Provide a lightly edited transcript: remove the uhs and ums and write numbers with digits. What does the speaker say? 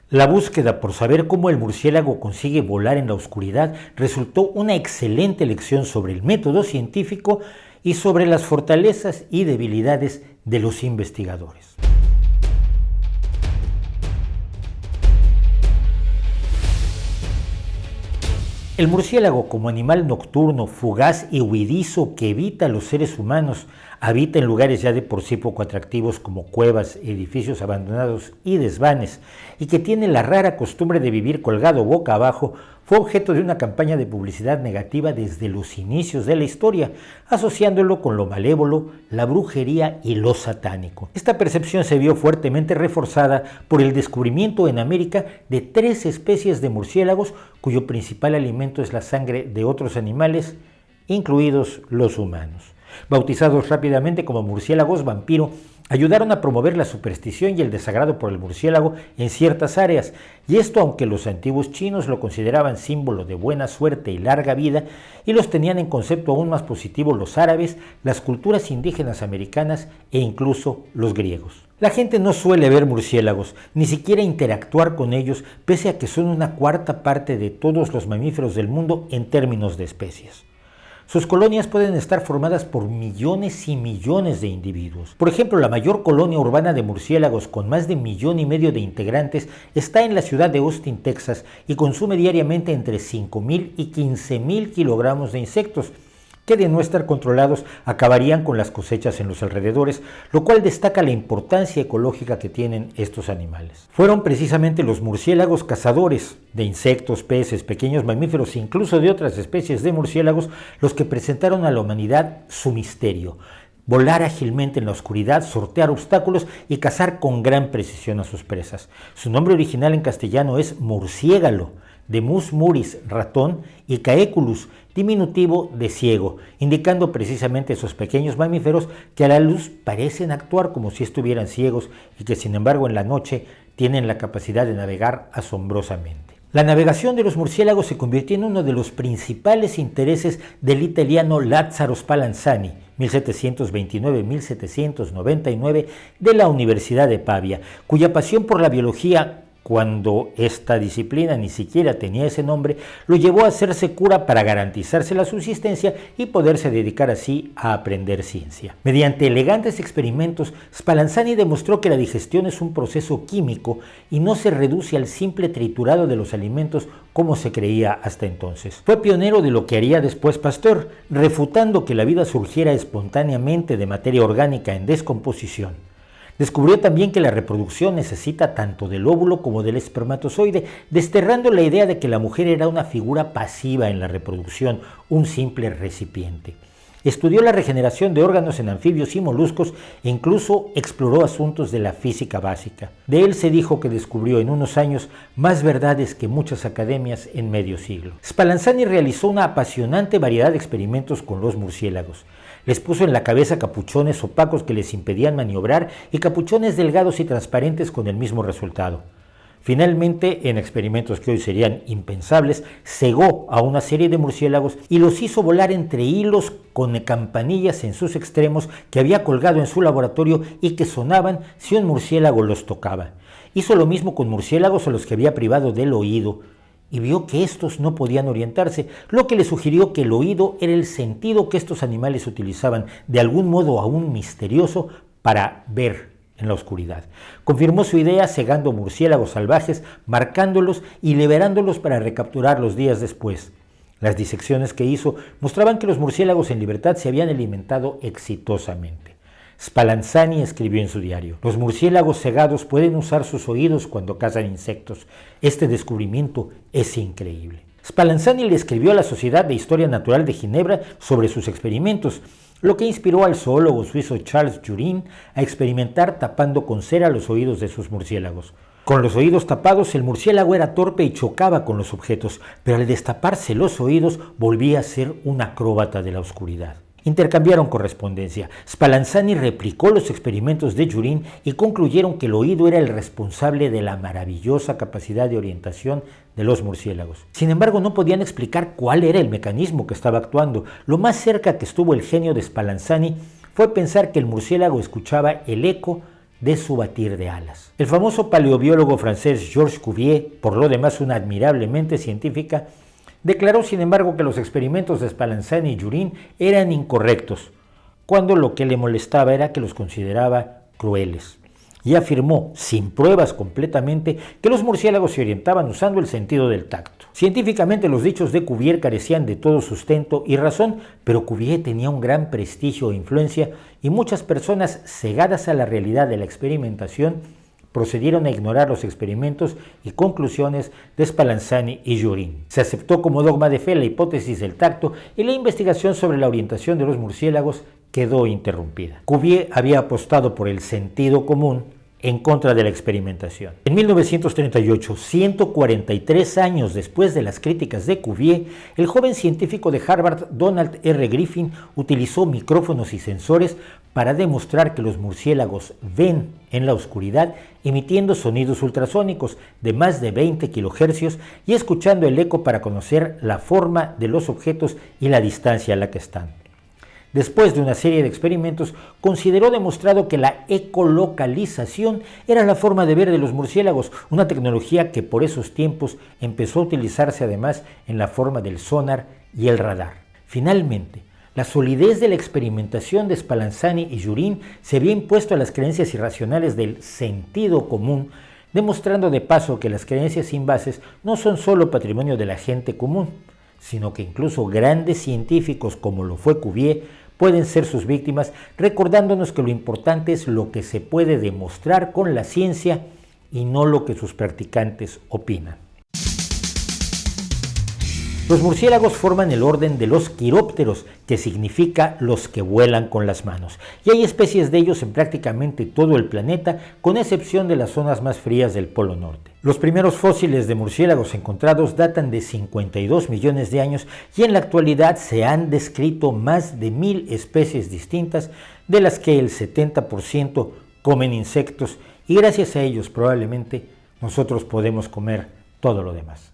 La búsqueda por saber cómo el murciélago consigue volar en la oscuridad resultó una excelente lección sobre el método científico y sobre las fortalezas y debilidades de los investigadores. El murciélago, como animal nocturno, fugaz y huidizo que evita a los seres humanos, habita en lugares ya de por sí poco atractivos como cuevas, edificios abandonados y desvanes, y que tiene la rara costumbre de vivir colgado boca abajo, fue objeto de una campaña de publicidad negativa desde los inicios de la historia, asociándolo con lo malévolo, la brujería y lo satánico. Esta percepción se vio fuertemente reforzada por el descubrimiento en América de 3 especies de murciélagos cuyo principal alimento es la sangre de otros animales, incluidos los humanos. Bautizados rápidamente como murciélagos vampiro, ayudaron a promover la superstición y el desagrado por el murciélago en ciertas áreas, y esto aunque los antiguos chinos lo consideraban símbolo de buena suerte y larga vida, y los tenían en concepto aún más positivo los árabes, las culturas indígenas americanas e incluso los griegos. La gente no suele ver murciélagos, ni siquiera interactuar con ellos, pese a que son una cuarta parte de todos los mamíferos del mundo en términos de especies. Sus colonias pueden estar formadas por millones y millones de individuos. Por ejemplo, la mayor colonia urbana de murciélagos con más de 1,5 millones de integrantes está en la ciudad de Austin, Texas, y consume diariamente entre 5,000 y 15,000 kilogramos de insectos, que de no estar controlados acabarían con las cosechas en los alrededores, lo cual destaca la importancia ecológica que tienen estos animales. Fueron precisamente los murciélagos cazadores de insectos, peces, pequeños mamíferos e incluso de otras especies de murciélagos los que presentaron a la humanidad su misterio: volar ágilmente en la oscuridad, sortear obstáculos y cazar con gran precisión a sus presas. Su nombre original en castellano es murciégalo, de mus muris, ratón, y caeculus, diminutivo de ciego, indicando precisamente esos pequeños mamíferos que a la luz parecen actuar como si estuvieran ciegos y que sin embargo en la noche tienen la capacidad de navegar asombrosamente. La navegación de los murciélagos se convirtió en uno de los principales intereses del italiano Lazzaro Spallanzani, 1729-1799, de la Universidad de Pavia, cuya pasión por la biología, cuando esta disciplina ni siquiera tenía ese nombre, lo llevó a hacerse cura para garantizarse la subsistencia y poderse dedicar así a aprender ciencia. Mediante elegantes experimentos, Spallanzani demostró que la digestión es un proceso químico y no se reduce al simple triturado de los alimentos como se creía hasta entonces. Fue pionero de lo que haría después Pasteur, refutando que la vida surgiera espontáneamente de materia orgánica en descomposición. Descubrió también que la reproducción necesita tanto del óvulo como del espermatozoide, desterrando la idea de que la mujer era una figura pasiva en la reproducción, un simple recipiente. Estudió la regeneración de órganos en anfibios y moluscos e incluso exploró asuntos de la física básica. De él se dijo que descubrió en unos años más verdades que muchas academias en medio siglo. Spallanzani realizó una apasionante variedad de experimentos con los murciélagos. Les puso en la cabeza capuchones opacos que les impedían maniobrar y capuchones delgados y transparentes con el mismo resultado. Finalmente, en experimentos que hoy serían impensables, cegó a una serie de murciélagos y los hizo volar entre hilos con campanillas en sus extremos que había colgado en su laboratorio y que sonaban si un murciélago los tocaba. Hizo lo mismo con murciélagos a los que había privado del oído, y vio que estos no podían orientarse, lo que le sugirió que el oído era el sentido que estos animales utilizaban, de algún modo aún misterioso, para ver en la oscuridad. Confirmó su idea cegando murciélagos salvajes, marcándolos y liberándolos para recapturarlos días después. Las disecciones que hizo mostraban que los murciélagos en libertad se habían alimentado exitosamente. Spallanzani escribió en su diario: los murciélagos cegados pueden usar sus oídos cuando cazan insectos. Este descubrimiento es increíble. Spallanzani le escribió a la Sociedad de Historia Natural de Ginebra sobre sus experimentos, lo que inspiró al zoólogo suizo Charles Jurin a experimentar tapando con cera los oídos de sus murciélagos. Con los oídos tapados, el murciélago era torpe y chocaba con los objetos, pero al destaparse los oídos volvía a ser un acróbata de la oscuridad. Intercambiaron correspondencia. Spallanzani replicó los experimentos de Jurin y concluyeron que el oído era el responsable de la maravillosa capacidad de orientación de los murciélagos. Sin embargo, no podían explicar cuál era el mecanismo que estaba actuando. Lo más cerca que estuvo el genio de Spallanzani fue pensar que el murciélago escuchaba el eco de su batir de alas. El famoso paleobiólogo francés Georges Cuvier, por lo demás una admirable mente científica, declaró sin embargo que los experimentos de Spallanzani y Jurin eran incorrectos, cuando lo que le molestaba era que los consideraba crueles. Y afirmó, sin pruebas completamente, que los murciélagos se orientaban usando el sentido del tacto. Científicamente los dichos de Cuvier carecían de todo sustento y razón, pero Cuvier tenía un gran prestigio e influencia y muchas personas cegadas a la realidad de la experimentación procedieron a ignorar los experimentos y conclusiones de Spallanzani y Jurin. Se aceptó como dogma de fe la hipótesis del tacto y la investigación sobre la orientación de los murciélagos quedó interrumpida. Cuvier había apostado por el sentido común en contra de la experimentación. En 1938, 143 años después de las críticas de Cuvier, el joven científico de Harvard, Donald R. Griffin, utilizó micrófonos y sensores para demostrar que los murciélagos ven en la oscuridad emitiendo sonidos ultrasónicos de más de 20 kHz y escuchando el eco para conocer la forma de los objetos y la distancia a la que están. Después de una serie de experimentos, consideró demostrado que la ecolocalización era la forma de ver de los murciélagos, una tecnología que por esos tiempos empezó a utilizarse además en la forma del sonar y el radar. Finalmente, la solidez de la experimentación de Spallanzani y Jurin se había impuesto a las creencias irracionales del sentido común, demostrando de paso que las creencias sin bases no son solo patrimonio de la gente común, sino que incluso grandes científicos como lo fue Cuvier pueden ser sus víctimas, recordándonos que lo importante es lo que se puede demostrar con la ciencia y no lo que sus practicantes opinan. Los murciélagos forman el orden de los quirópteros, que significa los que vuelan con las manos, y hay especies de ellos en prácticamente todo el planeta, con excepción de las zonas más frías del Polo Norte. Los primeros fósiles de murciélagos encontrados datan de 52 millones de años y en la actualidad se han descrito más de 1000 especies distintas, de las que el 70% comen insectos y gracias a ellos probablemente nosotros podemos comer todo lo demás.